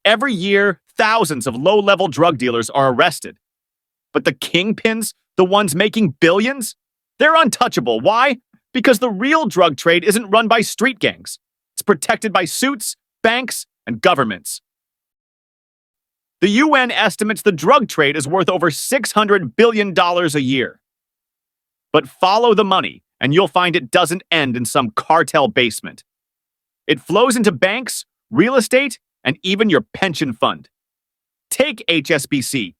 Every year, thousands of low-level drug dealers are arrested. But the kingpins, the ones making billions, they're untouchable. Why? Because the real drug trade isn't run by street gangs. It's protected by suits, banks, and governments. The UN estimates the drug trade is worth over $600 billion a year. But follow the money, and you'll find it doesn't end in some cartel basement. It flows into banks, real estate, and even your pension fund. Take HSBC.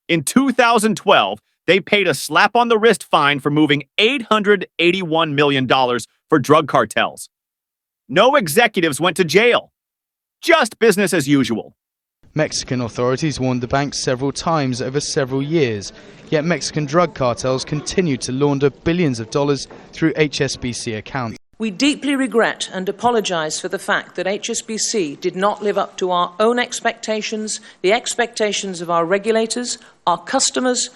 In 2012, they paid a slap-on-the-wrist fine for moving $881 million for drug cartels. No executives went to jail. Just business as usual. Mexican authorities warned the bank several times over several years, yet Mexican drug cartels continue to launder billions of dollars through HSBC accounts. We deeply regret and apologise for the fact that HSBC did not live up to our own expectations, the expectations of our regulators, our customers,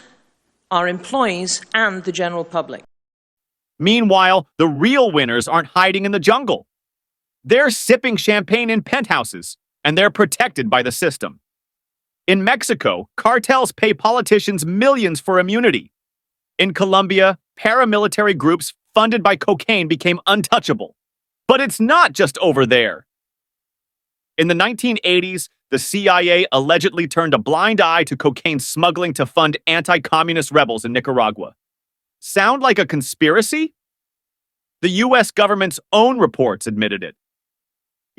our employees and the general public. Meanwhile, the real winners aren't hiding in the jungle. They're sipping champagne in penthouses, and they're protected by the system. In Mexico, cartels pay politicians millions for immunity. In Colombia, paramilitary groups funded by cocaine became untouchable. But it's not just over there. In the 1980s, the CIA allegedly turned a blind eye to cocaine smuggling to fund anti-communist rebels in Nicaragua. Sound like a conspiracy? The US government's own reports admitted it.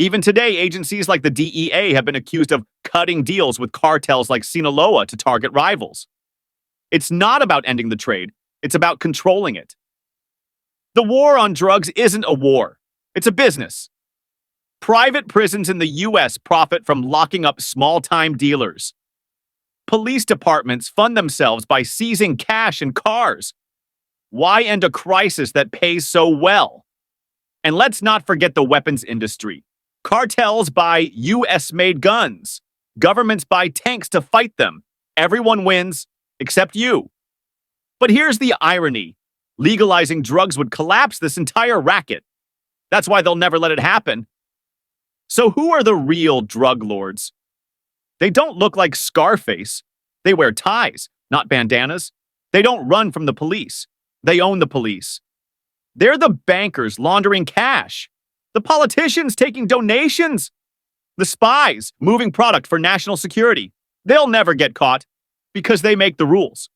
Even today, agencies like the DEA have been accused of cutting deals with cartels like Sinaloa to target rivals. It's not about ending the trade, it's about controlling it. The war on drugs isn't a war, it's a business. Private prisons in the US profit from locking up small-time dealers. Police departments fund themselves by seizing cash and cars. Why end a crisis that pays so well? And let's not forget the weapons industry. Cartels buy US-made guns. Governments buy tanks to fight them. Everyone wins, except you. But here's the irony. Legalizing drugs would collapse this entire racket. That's why they'll never let it happen. So who are the real drug lords? They don't look like Scarface. They wear ties, not bandanas. They don't run from the police. They own the police. They're the bankers laundering cash. The politicians taking donations. The spies moving product for national security. They'll never get caught because they make the rules.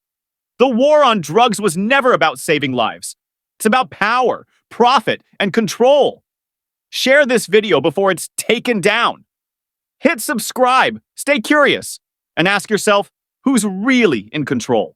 The war on drugs was never about saving lives. It's about power, profit, and control. Share this video before it's taken down. Hit subscribe, stay curious, and ask yourself, who's really in control?